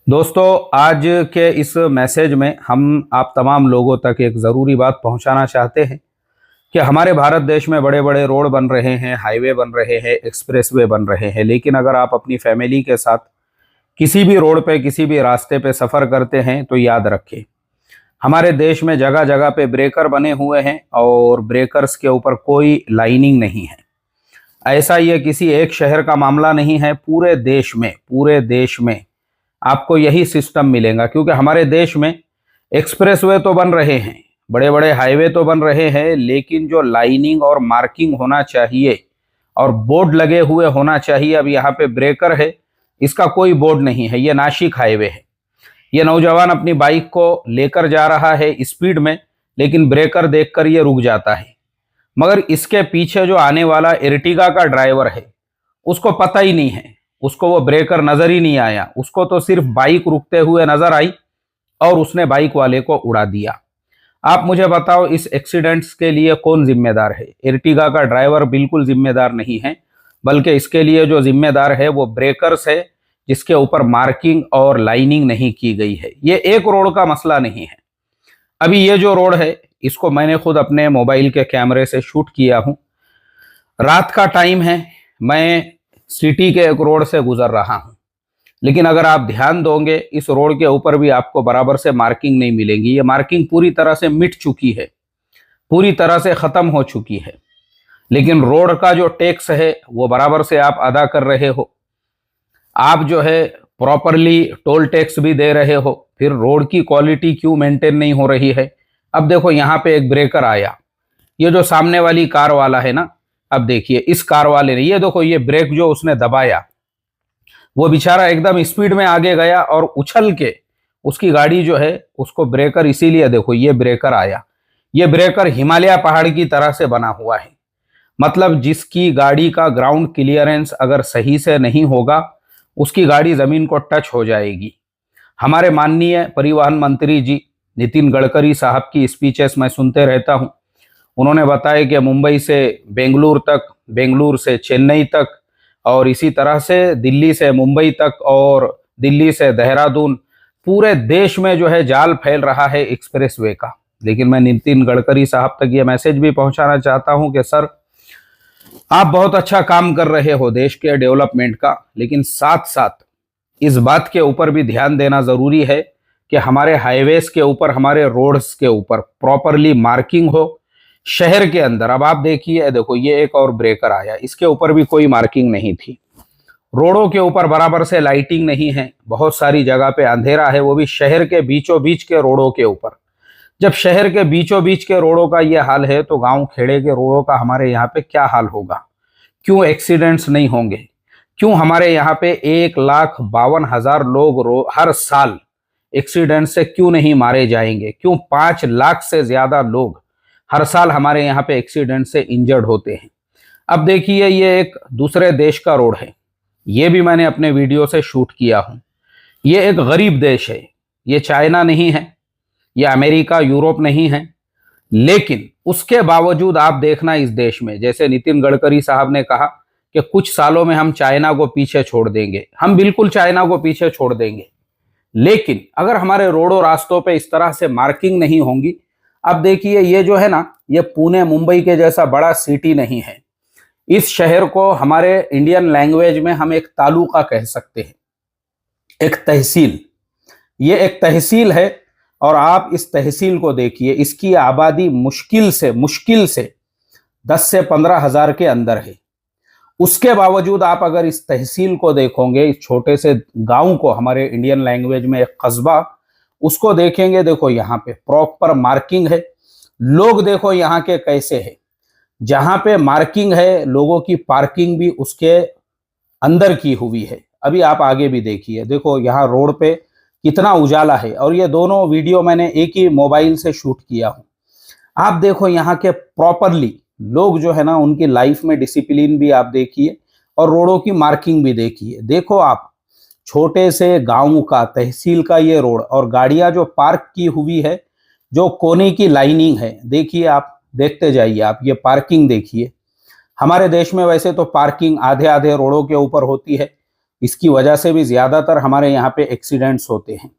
दोस्तों, आज के इस मैसेज में हम आप तमाम लोगों तक एक ज़रूरी बात पहुंचाना चाहते हैं कि हमारे भारत देश में बड़े बड़े रोड बन रहे हैं, हाईवे बन रहे हैं, एक्सप्रेसवे बन रहे हैं, लेकिन अगर आप अपनी फैमिली के साथ किसी भी रोड पे, किसी भी रास्ते पे सफ़र करते हैं तो याद रखें, हमारे देश में जगह जगह पे ब्रेकर बने हुए हैं और ब्रेकर्स के ऊपर कोई लाइनिंग नहीं है। ऐसा ये किसी एक शहर का मामला नहीं है, पूरे देश में आपको यही सिस्टम मिलेगा, क्योंकि हमारे देश में एक्सप्रेसवे तो बन रहे हैं, बड़े बड़े हाईवे तो बन रहे हैं, लेकिन जो लाइनिंग और मार्किंग होना चाहिए और बोर्ड लगे हुए होना चाहिए, अब यहाँ पे ब्रेकर है, इसका कोई बोर्ड नहीं है। ये नासिक हाईवे है। ये नौजवान अपनी बाइक को लेकर जा रहा है स्पीड में, लेकिन ब्रेकर देखकर ये रुक जाता है। मगर इसके पीछे जो आने वाला एर्टिगा का ड्राइवर है, उसको पता ही नहीं है, उसको वो ब्रेकर नजर ही नहीं आया, उसको तो सिर्फ बाइक रुकते हुए नजर आई और उसने बाइक वाले को उड़ा दिया। आप मुझे बताओ, इस एक्सीडेंट्स के लिए कौन जिम्मेदार है? एर्टिगा का ड्राइवर बिल्कुल जिम्मेदार नहीं है, बल्कि इसके लिए जो जिम्मेदार है वो ब्रेकर्स है, जिसके ऊपर मार्किंग और लाइनिंग नहीं की गई है। ये एक रोड का मसला नहीं है। अभी ये जो रोड है, इसको मैंने खुद अपने मोबाइल के कैमरे से शूट किया हूं। रात का टाइम है, मैं सिटी के एक रोड से गुजर रहा हूं, लेकिन अगर आप ध्यान दोगे, इस रोड के ऊपर भी आपको बराबर से मार्किंग नहीं मिलेगी। ये मार्किंग पूरी तरह से मिट चुकी है, पूरी तरह से खत्म हो चुकी है, लेकिन रोड का जो टैक्स है वो बराबर से आप अदा कर रहे हो। आप जो है प्रॉपरली टोल टैक्स भी दे रहे हो, फिर रोड की क्वालिटी क्यों मेंटेन नहीं हो रही है? अब देखो, यहाँ पे एक ब्रेकर आया, ये जो सामने वाली कार वाला है ना, अब देखिए इस कार वाले ने, ये देखो, ये ब्रेक जो उसने दबाया, वो बेचारा एकदम स्पीड में आगे गया और उछल के उसकी गाड़ी जो है उसको ब्रेकर, इसीलिए देखो ये ब्रेकर आया। ये ब्रेकर हिमालय पहाड़ की तरह से बना हुआ है। मतलब जिसकी गाड़ी का ग्राउंड क्लियरेंस अगर सही से नहीं होगा, उसकी गाड़ी जमीन को टच हो जाएगी। हमारे माननीय परिवहन मंत्री जी नितिन गडकरी साहब की स्पीचेस मैं सुनते रहता हूं। उन्होंने बताया कि मुंबई से बेंगलुरु तक, बेंगलुरु से चेन्नई तक, और इसी तरह से दिल्ली से मुंबई तक और दिल्ली से देहरादून, पूरे देश में जो है जाल फैल रहा है एक्सप्रेसवे का। लेकिन मैं नितिन गडकरी साहब तक ये मैसेज भी पहुंचाना चाहता हूं कि सर, आप बहुत अच्छा काम कर रहे हो देश के डेवलपमेंट का, लेकिन साथ साथ इस बात के ऊपर भी ध्यान देना जरूरी है कि हमारे हाईवेज के ऊपर, हमारे रोड्स के ऊपर प्रॉपरली मार्किंग हो शहर के अंदर। अब आप देखिए, देखो ये एक और ब्रेकर आया, इसके ऊपर भी कोई मार्किंग नहीं थी। रोडों के ऊपर बराबर से लाइटिंग नहीं है, बहुत सारी जगह पे अंधेरा है, वो भी शहर के बीचों बीच के रोडों के ऊपर। जब शहर के बीचों बीच के रोडों का ये हाल है, तो गांव खेड़े के रोडों का हमारे यहाँ पे क्या हाल होगा? क्यों एक्सीडेंट्स नहीं होंगे? क्यों हमारे यहाँ पे 1,52,000 लोग हर साल एक्सीडेंट से क्यों नहीं मारे जाएंगे? क्यों 5 लाख से ज्यादा लोग हर साल हमारे यहाँ पे एक्सीडेंट से इंजर्ड होते हैं? अब देखिए, ये एक दूसरे देश का रोड है, ये भी मैंने अपने वीडियो से शूट किया हूं। ये एक गरीब देश है, ये चाइना नहीं है, ये अमेरिका यूरोप नहीं है, लेकिन उसके बावजूद आप देखना, इस देश में, जैसे नितिन गडकरी साहब ने कहा कि कुछ सालों में हम चाइना को पीछे छोड़ देंगे, हम बिल्कुल चाइना को पीछे छोड़ देंगे। लेकिन अगर हमारे रोडों रास्तों पे इस तरह से मार्किंग नहीं होंगी, अब देखिए ये जो है ना, ये पुणे मुंबई के जैसा बड़ा सिटी नहीं है। इस शहर को हमारे इंडियन लैंग्वेज में हम एक तालुका कह सकते हैं, एक तहसील। ये एक तहसील है, और आप इस तहसील को देखिए, इसकी आबादी मुश्किल से 10 से 15 हजार के अंदर है। उसके बावजूद आप अगर इस तहसील को देखोगे, इस छोटे से गांव को, हमारे इंडियन लैंग्वेज में एक कस्बा, उसको देखेंगे, देखो यहाँ पे प्रॉपर मार्किंग है। लोग देखो यहाँ के कैसे है, जहां पे मार्किंग है, लोगों की पार्किंग भी उसके अंदर की हुई है। अभी आप आगे भी देखिए, देखो यहाँ रोड पे कितना उजाला है, और ये दोनों वीडियो मैंने एक ही मोबाइल से शूट किया हूं। आप देखो यहाँ के प्रॉपरली लोग जो है ना, उनकी लाइफ में डिसिप्लिन भी आप देखिए, और रोडों की मार्किंग भी देखिए। देखो आप, छोटे से गांव का, तहसील का ये रोड, और गाड़ियां जो पार्क की हुई है, जो कोने की लाइनिंग है, देखिए आप, देखते जाइए आप, ये पार्किंग देखिए। हमारे देश में वैसे तो पार्किंग आधे आधे रोडों के ऊपर होती है, इसकी वजह से भी ज़्यादातर हमारे यहाँ पे एक्सीडेंट्स होते हैं।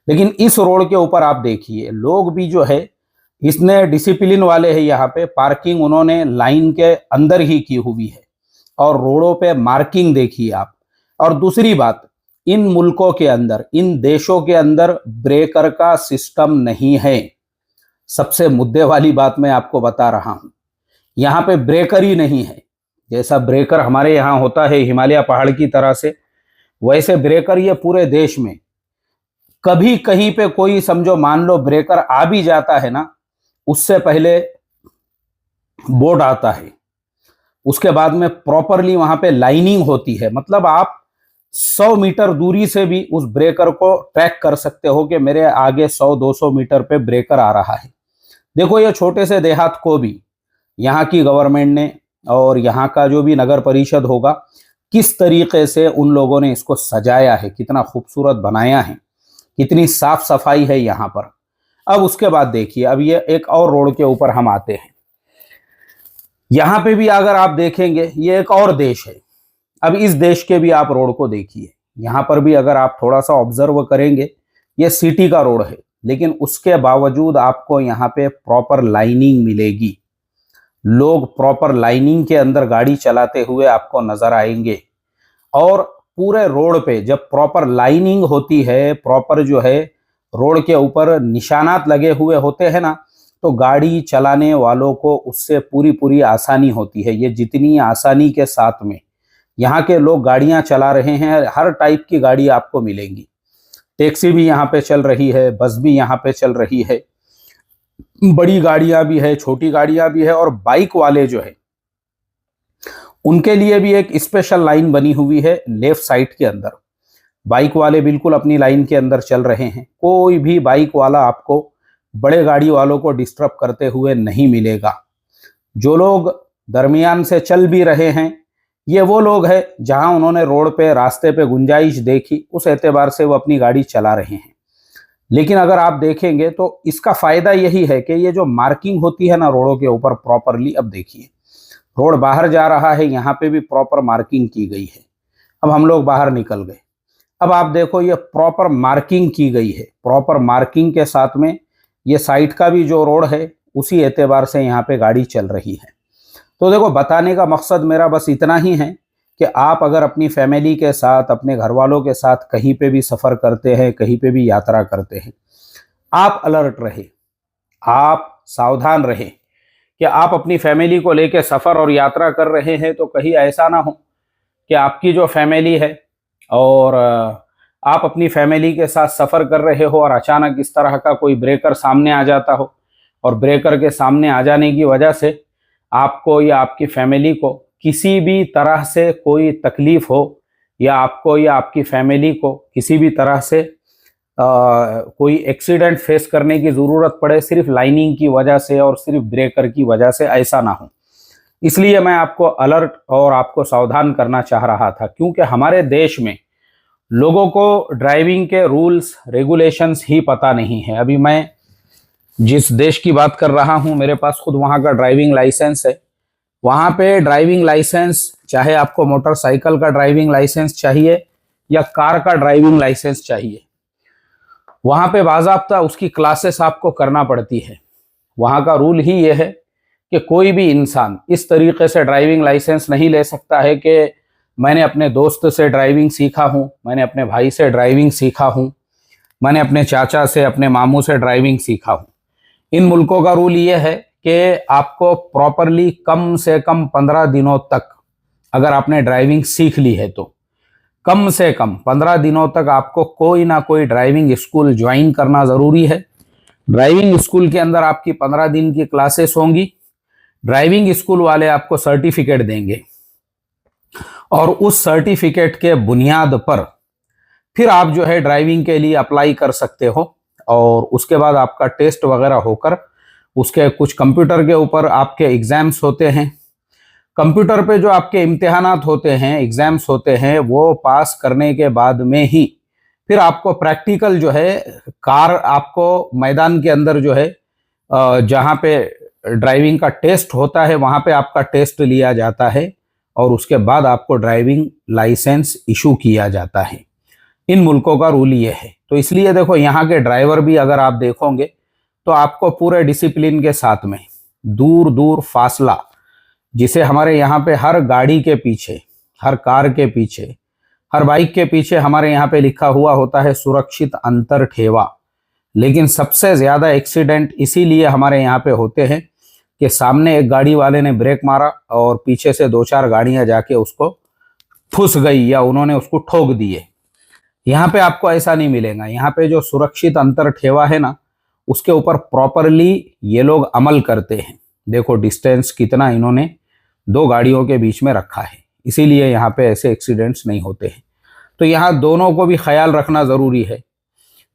लेकिन इस रोड के ऊपर आप देखिए, लोग भी जो है इसने डिसिप्लिन वाले हैं, यहाँ पे पार्किंग उन्होंने लाइन के अंदर ही की हुई है और रोडों पे मार्किंग देखिए आप। और दूसरी बात, इन मुल्कों के अंदर, इन देशों के अंदर ब्रेकर का सिस्टम नहीं है। सबसे मुद्दे वाली बात मैं आपको बता रहा हूं, यहाँ पे ब्रेकर ही नहीं है। जैसा ब्रेकर हमारे यहाँ होता है हिमालय पहाड़ की तरह से, वैसे ब्रेकर ये पूरे देश में कभी कहीं पे कोई समझो मान लो ब्रेकर आ भी जाता है ना, उससे पहले बोर्ड आता है, उसके बाद में प्रॉपरली वहां पे लाइनिंग होती है। मतलब आप 100 मीटर दूरी से भी उस ब्रेकर को ट्रैक कर सकते हो कि मेरे आगे 100-200 मीटर पे ब्रेकर आ रहा है। देखो ये छोटे से देहात को भी यहाँ की गवर्नमेंट ने और यहाँ का जो भी नगर परिषद होगा, किस तरीके से उन लोगों ने इसको सजाया है, कितना खूबसूरत बनाया है, कितनी साफ सफाई है यहाँ पर। अब उसके बाद देखिए, अब ये एक और रोड के ऊपर हम आते हैं। यहाँ पे भी अगर आप देखेंगे, ये एक और देश है। अब इस देश के भी आप रोड को देखिए, यहाँ पर भी अगर आप थोड़ा सा ऑब्जर्व करेंगे, ये सिटी का रोड है, लेकिन उसके बावजूद आपको यहाँ पे प्रॉपर लाइनिंग मिलेगी। लोग प्रॉपर लाइनिंग के अंदर गाड़ी चलाते हुए आपको नजर आएंगे। और पूरे रोड पे जब प्रॉपर लाइनिंग होती है, प्रॉपर जो है रोड के ऊपर निशानात लगे हुए होते हैं ना, तो गाड़ी चलाने वालों को उससे पूरी पूरी आसानी होती है। ये जितनी आसानी के साथ में यहाँ के लोग गाड़ियां चला रहे हैं, हर टाइप की गाड़ी आपको मिलेंगी। टैक्सी भी यहाँ पे चल रही है, बस भी यहाँ पे चल रही है, बड़ी गाड़ियां भी है, छोटी गाड़ियां भी है। और बाइक वाले जो है उनके लिए भी एक स्पेशल लाइन बनी हुई है लेफ्ट साइड के अंदर। बाइक वाले बिल्कुल अपनी लाइन के अंदर चल रहे हैं। कोई भी बाइक वाला आपको बड़े गाड़ी वालों को डिस्टर्ब करते हुए नहीं मिलेगा। जो लोग दरमियान से चल भी रहे हैं, ये वो लोग हैं जहां उन्होंने रोड पे रास्ते पे गुंजाइश देखी, उस एतबार से वो अपनी गाड़ी चला रहे हैं। लेकिन अगर आप देखेंगे तो इसका फायदा यही है कि ये जो मार्किंग होती है ना रोडों के ऊपर प्रॉपरली, अब देखिए रोड बाहर जा रहा है, यहाँ पे भी प्रॉपर मार्किंग की गई है। अब हम लोग बाहर निकल गए, अब आप देखो ये प्रॉपर मार्किंग की गई है। प्रॉपर मार्किंग के साथ में ये साइड का भी जो रोड है उसी एतबार से यहाँ पे गाड़ी चल रही है। तो देखो, बताने का मकसद मेरा बस इतना ही है कि आप अगर अपनी फैमिली के साथ, अपने घर वालों के साथ कहीं पे भी सफ़र करते हैं, कहीं पे भी यात्रा करते हैं, आप अलर्ट रहे, आप सावधान रहे कि आप अपनी फैमिली को लेकर सफ़र और यात्रा कर रहे हैं तो कहीं ऐसा ना हो कि आपकी जो फैमिली है और आप अपनी फैमिली के साथ सफ़र कर रहे हो और अचानक इस तरह का कोई ब्रेकर सामने आ जाता हो और ब्रेकर के सामने आ जाने की वजह से आपको या आपकी फैमिली को किसी भी तरह से कोई तकलीफ हो, या आपको या आपकी फैमिली को किसी भी तरह से कोई एक्सीडेंट फेस करने की ज़रूरत पड़े सिर्फ लाइनिंग की वजह से और सिर्फ ब्रेकर की वजह से, ऐसा ना हो। इसलिए मैं आपको अलर्ट और आपको सावधान करना चाह रहा था, क्योंकि हमारे देश में लोगों को ड्राइविंग के रूल्स रेगुलेशंस ही पता नहीं है। अभी मैं जिस देश की बात कर रहा हूं, मेरे पास खुद वहां का ड्राइविंग लाइसेंस है। वहां पे ड्राइविंग लाइसेंस, चाहे आपको मोटरसाइकिल का ड्राइविंग लाइसेंस चाहिए या कार का ड्राइविंग लाइसेंस चाहिए, वहां पे बाज़ाब्ता उसकी क्लासेस आपको करना पड़ती है। वहां का रूल ही ये है कि कोई भी इंसान इस तरीके से ड्राइविंग लाइसेंस नहीं ले सकता है कि मैंने अपने दोस्त से ड्राइविंग सीखा हूँ, मैंने अपने भाई से ड्राइविंग सीखा हूँ, मैंने अपने चाचा से, अपने मामू से ड्राइविंग सीखा हूँ। इन मुल्कों का रूल ये है कि आपको प्रॉपरली कम से कम 15 दिनों तक, अगर आपने ड्राइविंग सीख ली है तो कम से कम 15 दिनों तक आपको कोई ना कोई ड्राइविंग स्कूल ज्वाइन करना ज़रूरी है। ड्राइविंग स्कूल के अंदर आपकी 15 दिन की क्लासेस होंगी। ड्राइविंग स्कूल वाले आपको सर्टिफिकेट देंगे और उस सर्टिफिकेट के बुनियाद पर फिर आप जो है ड्राइविंग के लिए अप्लाई कर सकते हो। और उसके बाद आपका टेस्ट वगैरह होकर उसके कुछ कंप्यूटर के ऊपर आपके एग्ज़ाम्स होते हैं। कंप्यूटर पे जो आपके इम्तिहानात होते हैं, एग्ज़ाम्स होते हैं, वो पास करने के बाद में ही फिर आपको प्रैक्टिकल जो है कार आपको मैदान के अंदर जो है जहाँ पे ड्राइविंग का टेस्ट होता है वहाँ पे आपका टेस्ट लिया जाता है और उसके बाद आपको ड्राइविंग लाइसेंस इशू किया जाता है। इन मुल्कों का रूल ये है। तो इसलिए देखो, यहाँ के ड्राइवर भी अगर आप देखोगे तो आपको पूरे डिसिप्लिन के साथ में दूर दूर फासला, जिसे हमारे यहाँ पे हर गाड़ी के पीछे, हर कार के पीछे, हर बाइक के पीछे हमारे यहाँ पे लिखा हुआ होता है सुरक्षित अंतर ठेवा। लेकिन सबसे ज़्यादा एक्सीडेंट इसीलिए हमारे यहाँ पे होते हैं कि सामने एक गाड़ी वाले ने ब्रेक मारा और पीछे से 2-4 गाड़ियां जाके उसको फुस गई या उन्होंने उसको ठोक दिए। यहाँ पे आपको ऐसा नहीं मिलेगा। यहाँ पे जो सुरक्षित अंतर ठेवा है ना, उसके ऊपर प्रॉपरली ये लोग अमल करते हैं। देखो डिस्टेंस कितना इन्होंने 2 गाड़ियों के बीच में रखा है, इसीलिए यहाँ पे ऐसे एक्सीडेंट्स नहीं होते हैं। तो यहाँ दोनों को भी ख्याल रखना ज़रूरी है।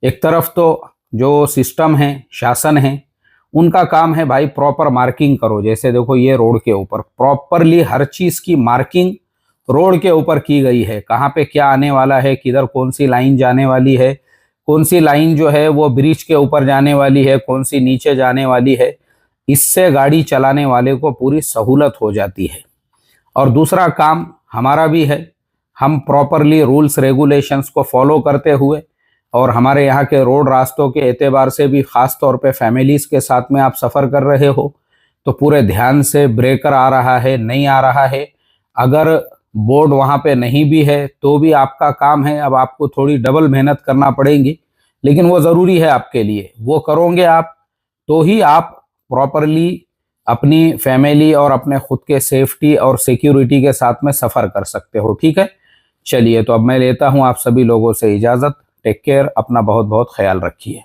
एक तरफ तो जो सिस्टम है, शासन है, उनका काम है भाई प्रॉपर मार्किंग करो। जैसे देखो ये रोड के ऊपर प्रॉपरली हर चीज़ की मार्किंग रोड के ऊपर की गई है, कहाँ पे क्या आने वाला है, किधर कौन सी लाइन जाने वाली है, कौन सी लाइन जो है वो ब्रिज के ऊपर जाने वाली है, कौन सी नीचे जाने वाली है। इससे गाड़ी चलाने वाले को पूरी सहूलत हो जाती है। और दूसरा काम हमारा भी है, हम प्रॉपरली रूल्स रेगुलेशंस को फॉलो करते हुए, और हमारे यहाँ के रोड रास्तों के एतबार से भी ख़ास तौर पे फैमिलीज़ के साथ में आप सफ़र कर रहे हो तो पूरे ध्यान से ब्रेकर आ रहा है नहीं आ रहा है। अगर बोर्ड वहाँ पे नहीं भी है तो भी आपका काम है, अब आपको थोड़ी डबल मेहनत करना पड़ेगी, लेकिन वो ज़रूरी है आपके लिए। वो करोगे आप तो ही आप प्रॉपरली अपनी फैमिली और अपने खुद के सेफ्टी और सिक्योरिटी के साथ में सफ़र कर सकते हो। ठीक है, चलिए तो अब मैं लेता हूँ आप सभी लोगों से इजाज़त। टेक केयर, अपना बहुत बहुत ख्याल रखिए।